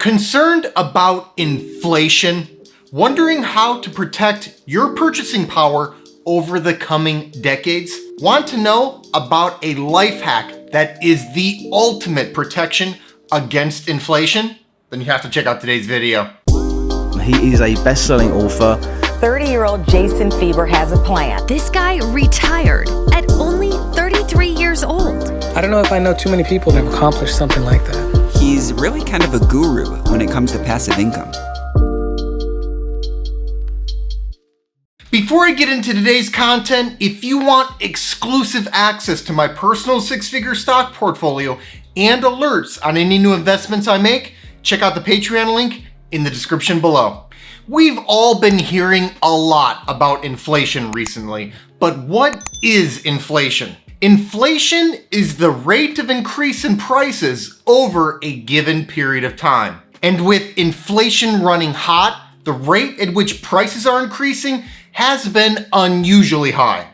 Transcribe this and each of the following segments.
Concerned about inflation? Wondering how to protect your purchasing power over the coming decades? Want to know about a life hack that is the ultimate protection against inflation? Then you have to check out today's video. He is a best-selling author. 30-year-old Jason Fieber has a plan. This guy retired at only 33 years old. I don't know if I know too many people that have accomplished something like that. He's really kind of a guru when it comes to passive income. Before I get into today's content, if you want exclusive access to my personal six-figure stock portfolio and alerts on any new investments I make, check out the Patreon link in the description below. We've all been hearing a lot about inflation recently, but what is inflation? Inflation is the rate of increase in prices over a given period of time. And with inflation running hot, the rate at which prices are increasing has been unusually high.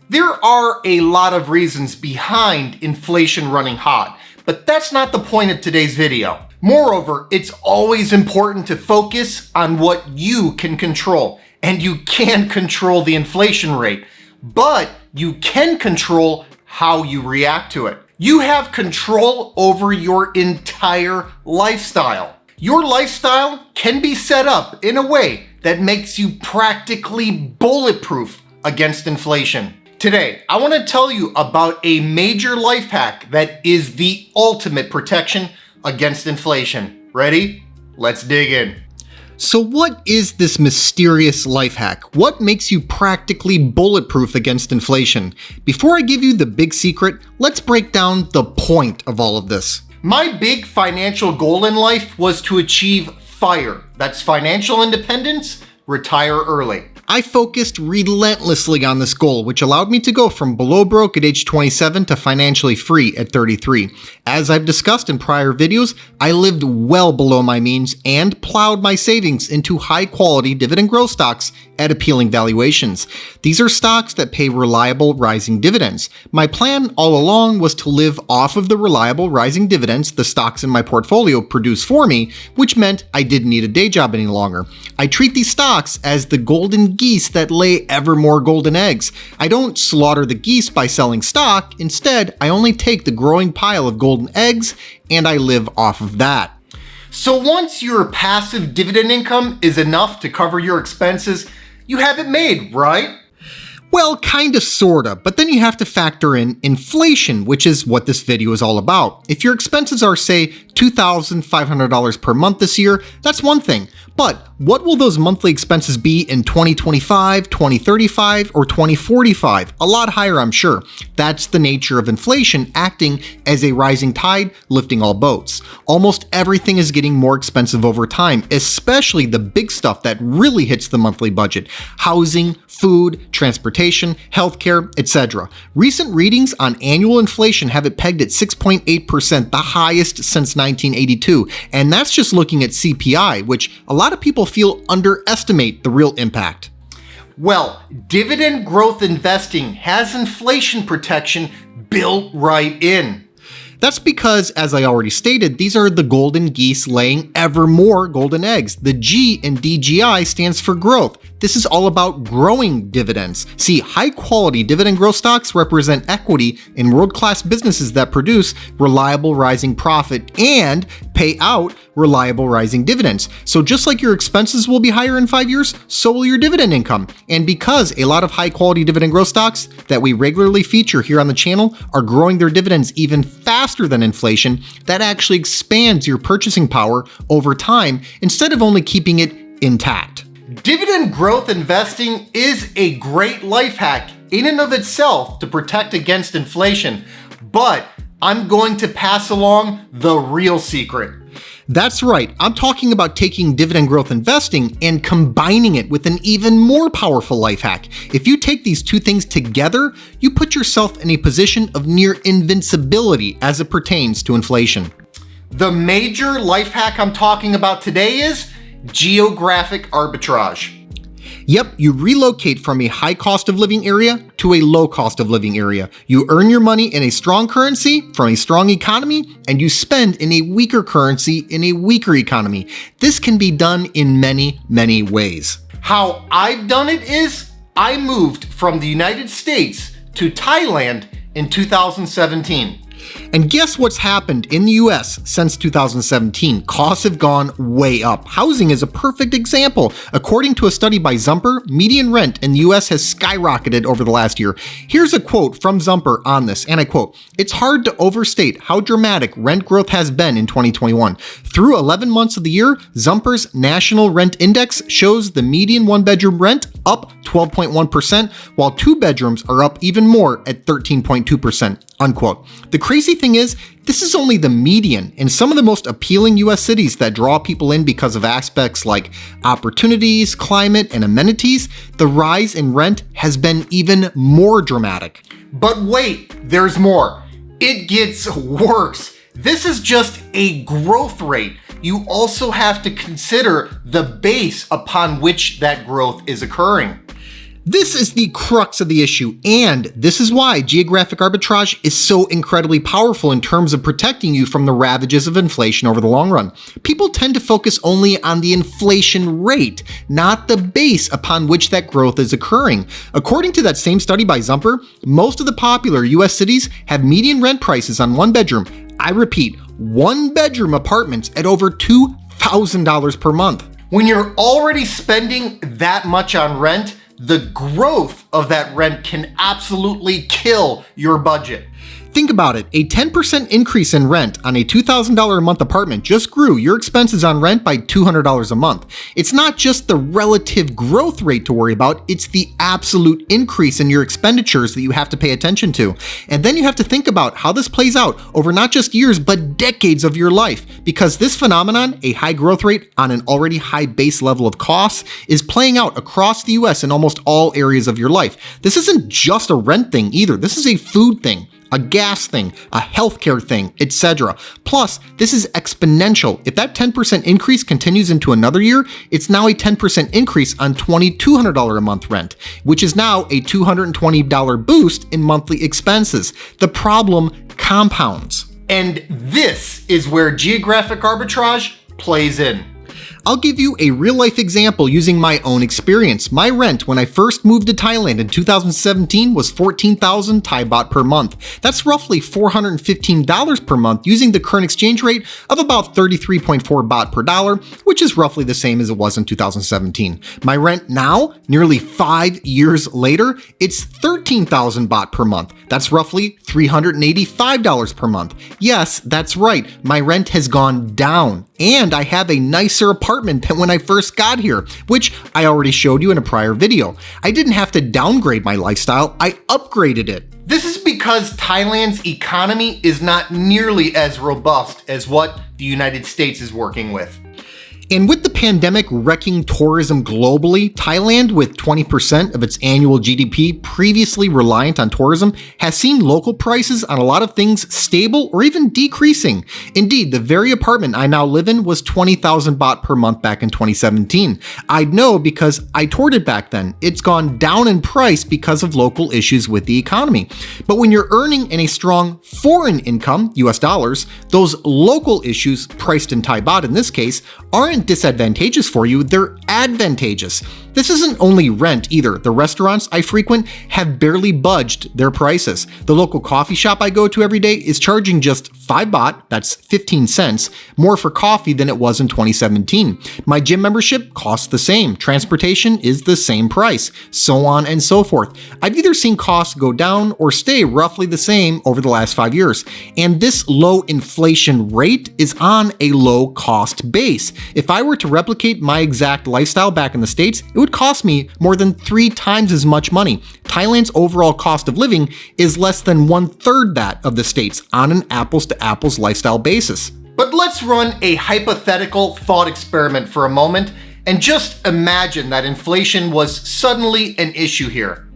There are a lot of reasons behind inflation running hot, but that's not the point of today's video. Moreover, it's always important to focus on what you can control. And you can't control the inflation rate, but you can control how you react to it. You have control over your entire lifestyle. Your lifestyle can be set up in a way that makes you practically bulletproof against inflation. Today, I want to tell you about a major life hack that is the ultimate protection against inflation. Ready? Let's dig in. So what is this mysterious life hack? What makes you practically bulletproof against inflation? Before I give you the big secret, let's break down the point of all of this. My big financial goal in life was to achieve FIRE. That's financial independence, retire early. I focused relentlessly on this goal, which allowed me to go from below broke at age 27 to financially free at 33. As I've discussed in prior videos, I lived well below my means and plowed my savings into high-quality dividend growth stocks at appealing valuations. These are stocks that pay reliable rising dividends. My plan all along was to live off of the reliable rising dividends the stocks in my portfolio produce for me, which meant I didn't need a day job any longer. I treat these stocks as the golden geese that lay ever more golden eggs. I don't slaughter the geese by selling stock. Instead, I only take the growing pile of golden eggs and I live off of that. So once your passive dividend income is enough to cover your expenses, you have it made, right? Well, kinda, sorta, but then you have to factor in inflation, which is what this video is all about. If your expenses are, say, $2,500 per month this year, that's one thing. But what will those monthly expenses be in 2025, 2035, or 2045? A lot higher, I'm sure. That's the nature of inflation acting as a rising tide, lifting all boats. Almost everything is getting more expensive over time, especially the big stuff that really hits the monthly budget: housing, food, transportation, healthcare, etc. Recent readings on annual inflation have it pegged at 6.8%, the highest since 1982. And that's just looking at CPI, which a lot of people feel underestimate the real impact. Well, dividend growth investing has inflation protection built right in. That's because, as I already stated, these are the golden geese laying ever more golden eggs. The G in DGI stands for growth. This is all about growing dividends. See, high-quality dividend growth stocks represent equity in world-class businesses that produce reliable rising profit and pay out reliable rising dividends. So just like your expenses will be higher in 5 years, so will your dividend income. And because a lot of high-quality dividend growth stocks that we regularly feature here on the channel are growing their dividends even faster than inflation, that actually expands your purchasing power over time instead of only keeping it intact. Dividend growth investing is a great life hack in and of itself to protect against inflation, but I'm going to pass along the real secret. That's right, I'm talking about taking dividend growth investing and combining it with an even more powerful life hack. If you take these two things together, you put yourself in a position of near invincibility as it pertains to inflation. The major life hack I'm talking about today is geographic arbitrage. Yep, you relocate from a high cost of living area to a low cost of living area. You earn your money in a strong currency from a strong economy, and you spend in a weaker currency in a weaker economy. This can be done in many, many ways. How I've done it is I moved from the United States to Thailand in 2017. And guess what's happened in the US since 2017? Costs have gone way up. Housing is a perfect example. According to a study by Zumper, median rent in the US has skyrocketed over the last year. Here's a quote from Zumper on this, and I quote, "It's hard to overstate how dramatic rent growth has been in 2021. Through 11 months of the year, Zumper's National Rent Index shows the median one-bedroom rent up 12.1%, while two bedrooms are up even more at 13.2%. Unquote. The crazy thing is, this is only the median. In some of the most appealing US cities that draw people in because of aspects like opportunities, climate, and amenities, the rise in rent has been even more dramatic. But wait, there's more. It gets worse. This is just a growth rate. You also have to consider the base upon which that growth is occurring. This is the crux of the issue, and this is why geographic arbitrage is so incredibly powerful in terms of protecting you from the ravages of inflation over the long run. People tend to focus only on the inflation rate, not the base upon which that growth is occurring. According to that same study by Zumper, most of the popular US cities have median rent prices on one bedroom, I repeat, one bedroom apartments at over $2,000 per month. When you're already spending that much on rent, the growth of that rent can absolutely kill your budget. Think about it. A 10% increase in rent on a $2,000 a month apartment just grew your expenses on rent by $200 a month. It's not just the relative growth rate to worry about, it's the absolute increase in your expenditures that you have to pay attention to. And then you have to think about how this plays out over not just years, but decades of your life. Because this phenomenon, a high growth rate on an already high base level of costs, is playing out across the US in almost all areas of your life. This isn't just a rent thing either. This is a food thing, a gas thing, a healthcare thing, etc. Plus, this is exponential. If that 10% increase continues into another year, it's now a 10% increase on $2,200 a month rent, which is now a $220 boost in monthly expenses. The problem compounds. And this is where geographic arbitrage plays in. I'll give you a real-life example using my own experience. My rent when I first moved to Thailand in 2017 was 14,000 Thai baht per month. That's roughly $415 per month using the current exchange rate of about 33.4 baht per dollar, which is roughly the same as it was in 2017. My rent now, nearly 5 years later, it's 13,000 baht per month. That's roughly $385 per month. Yes, that's right. My rent has gone down, and I have a nicer apartment than when I first got here, which I already showed you in a prior video. I didn't have to downgrade my lifestyle, I upgraded it. This is because Thailand's economy is not nearly as robust as what the United States is working with. And with the pandemic wrecking tourism globally, Thailand, with 20% of its annual GDP previously reliant on tourism, has seen local prices on a lot of things stable or even decreasing. Indeed, the very apartment I now live in was 20,000 baht per month back in 2017. I'd know because I toured it back then. It's gone down in price because of local issues with the economy. But when you're earning in a strong foreign income, US dollars, those local issues, priced in Thai baht in this case, aren't disadvantageous for you, they're advantageous. This isn't only rent either. The restaurants I frequent have barely budged their prices. The local coffee shop I go to every day is charging just 5 baht, that's 15 cents, more for coffee than it was in 2017. My gym membership costs the same. Transportation is the same price, so on and so forth. I've either seen costs go down or stay roughly the same over the last 5 years. And this low inflation rate is on a low cost base. If I were to replicate my exact lifestyle back in the States, it would cost me more than 3 times as much money. Thailand's overall cost of living is less than 1/3 that of the States on an apples-to-apples lifestyle basis. But let's run a hypothetical thought experiment for a moment and just imagine that inflation was suddenly an issue here.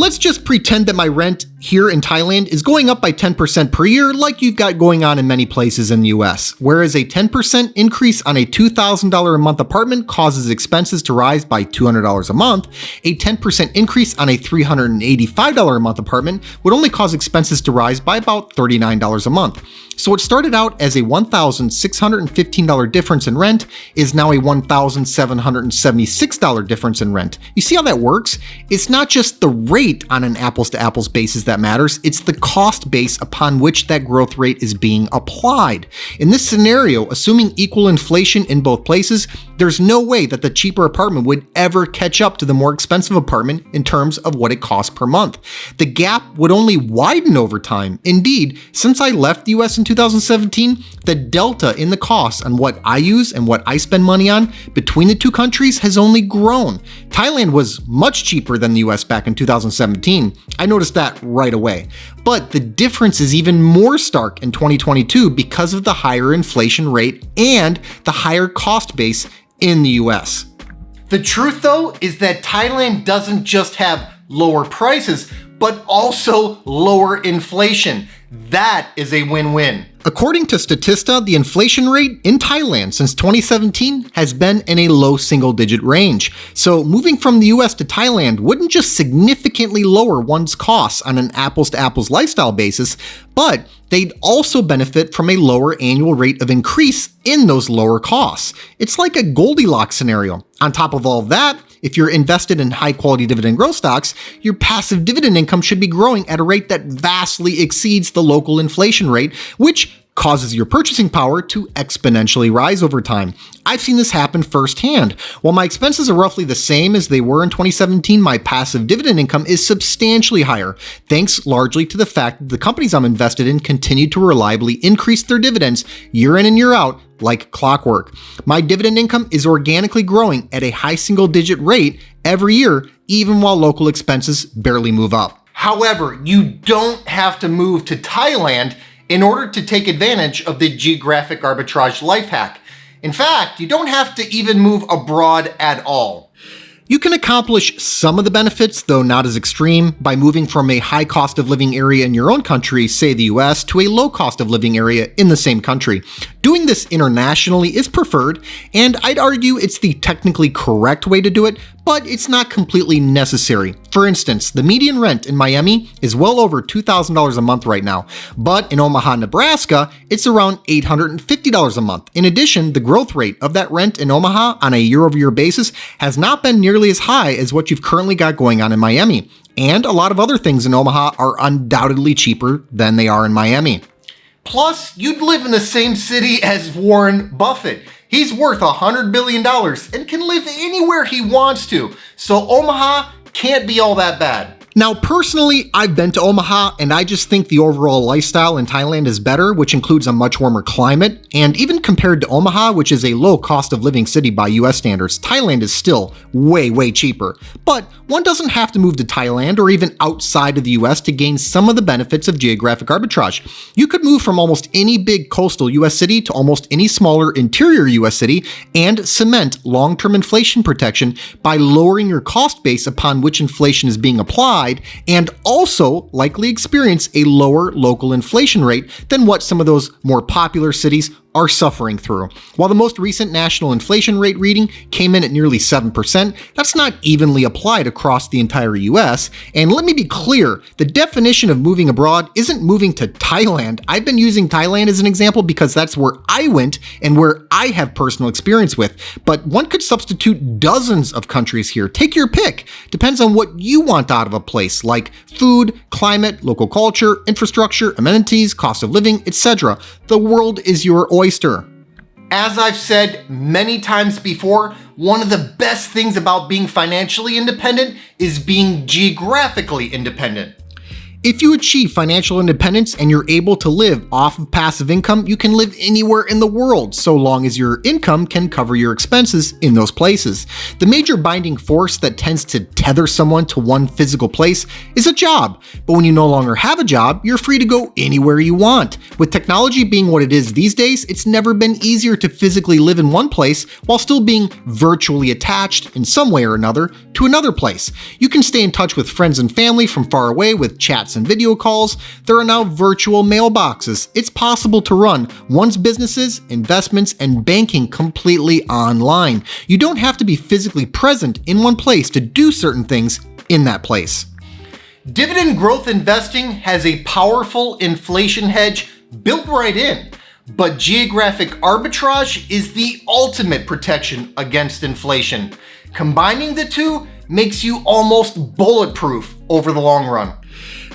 Let's just pretend that my rent here in Thailand is going up by 10% per year like you've got going on in many places in the US, whereas a 10% increase on a $2,000 a month apartment causes expenses to rise by $200 a month. A 10% increase on a $385 a month apartment would only cause expenses to rise by about $39 a month. So what started out as a $1,615 difference in rent is now a $1,776 difference in rent. You see how that works? It's not just the rate on an apples-to-apples basis that matters, it's the cost base upon which that growth rate is being applied. In this scenario, assuming equal inflation in both places, there's no way that the cheaper apartment would ever catch up to the more expensive apartment in terms of what it costs per month. The gap would only widen over time. Indeed, since I left the US in 2017, the delta in the costs on what I use and what I spend money on between the two countries has only grown. Thailand was much cheaper than the US back in 2017. I noticed that right away. But the difference is even more stark in 2022 because of the higher inflation rate and the higher cost base in the US. The truth, though, is that Thailand doesn't just have lower prices, but also lower inflation. That is a win-win. According to Statista, the inflation rate in Thailand since 2017 has been in a low single-digit range. So moving from the US to Thailand wouldn't just significantly lower one's costs on an apples-to-apples lifestyle basis, but they'd also benefit from a lower annual rate of increase in those lower costs. It's like a Goldilocks scenario. On top of all of that, if you're invested in high-quality dividend growth stocks, your passive dividend income should be growing at a rate that vastly exceeds the local inflation rate, which causes your purchasing power to exponentially rise over time. I've seen this happen firsthand. While my expenses are roughly the same as they were in 2017, my passive dividend income is substantially higher, thanks largely to the fact that the companies I'm invested in continue to reliably increase their dividends year in and year out like clockwork. My dividend income is organically growing at a high single-digit rate every year, even while local expenses barely move up. However, you don't have to move to Thailand in order to take advantage of the Geographic Arbitrage life hack. In fact, you don't have to even move abroad at all. You can accomplish some of the benefits, though not as extreme, by moving from a high cost of living area in your own country, say the US, to a low cost of living area in the same country. Doing this internationally is preferred, and I'd argue it's the technically correct way to do it, but it's not completely necessary. For instance, the median rent in Miami is well over $2,000 a month right now, but in Omaha, Nebraska, it's around $850 a month. In addition, the growth rate of that rent in Omaha on a year-over-year basis has not been nearly as high as what you've currently got going on in Miami. And a lot of other things in Omaha are undoubtedly cheaper than they are in Miami. Plus, you'd live in the same city as Warren Buffett. He's worth $100 billion and can live anywhere he wants to, so Omaha can't be all that bad. Now, personally, I've been to Omaha, and I just think the overall lifestyle in Thailand is better, which includes a much warmer climate. And even compared to Omaha, which is a low cost of living city by US standards, Thailand is still way, way cheaper. But one doesn't have to move to Thailand or even outside of the US to gain some of the benefits of geographic arbitrage. You could move from almost any big coastal US city to almost any smaller interior US city and cement long-term inflation protection by lowering your cost base upon which inflation is being applied, and also likely experience a lower local inflation rate than what some of those more popular cities are suffering through. While the most recent national inflation rate reading came in at nearly 7%, that's not evenly applied across the entire US. And let me be clear, the definition of moving abroad isn't moving to Thailand. I've been using Thailand as an example because that's where I went and where I have personal experience with. But one could substitute dozens of countries here. Take your pick. Depends on what you want out of a place, like food, climate, local culture, infrastructure, amenities, cost of living, etc. The world is your oyster. As I've said many times before, one of the best things about being financially independent is being geographically independent. If you achieve financial independence and you're able to live off of passive income, you can live anywhere in the world so long as your income can cover your expenses in those places. The major binding force that tends to tether someone to one physical place is a job. But when you no longer have a job, you're free to go anywhere you want. With technology being what it is these days, it's never been easier to physically live in one place while still being virtually attached in some way or another to another place. You can stay in touch with friends and family from far away with chats and video calls. There are now virtual mailboxes. It's possible to run one's businesses, investments, and banking completely online. You don't have to be physically present in one place to do certain things in that place. Dividend growth investing has a powerful inflation hedge built right in, but geographic arbitrage is the ultimate protection against inflation. Combining the two makes you almost bulletproof over the long run.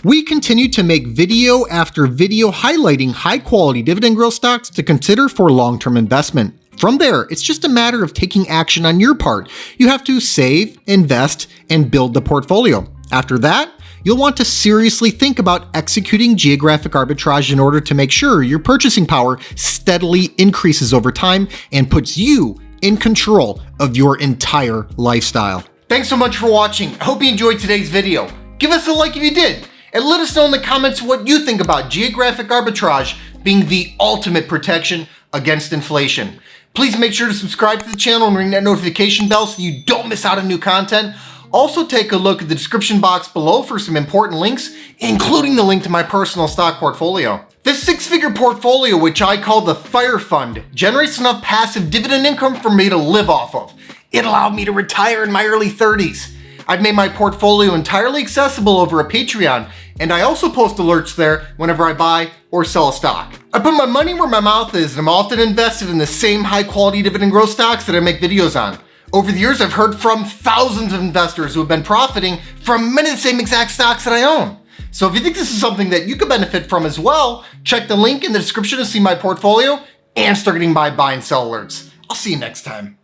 We continue to make video after video highlighting high-quality dividend growth stocks to consider for long-term investment. From there, it's just a matter of taking action on your part. You have to save, invest, and build the portfolio. After that, you'll want to seriously think about executing geographic arbitrage in order to make sure your purchasing power steadily increases over time and puts you in control of your entire lifestyle. Thanks so much for watching. I hope you enjoyed today's video. Give us a like if you did, and let us know in the comments what you think about geographic arbitrage being the ultimate protection against inflation. Please make sure to subscribe to the channel and ring that notification bell so you don't miss out on new content. Also take a look at the description box below for some important links, including the link to my personal stock portfolio. This six-figure portfolio, which I call the Fire Fund, generates enough passive dividend income for me to live off of. It allowed me to retire in my early 30s. I've made my portfolio entirely accessible over a Patreon, and I also post alerts there whenever I buy or sell a stock. I put my money where my mouth is, and I'm often invested in the same high-quality dividend growth stocks that I make videos on. Over the years, I've heard from thousands of investors who have been profiting from many of the same exact stocks that I own. So if you think this is something that you could benefit from as well, check the link in the description to see my portfolio and start getting my buy and sell alerts. I'll see you next time.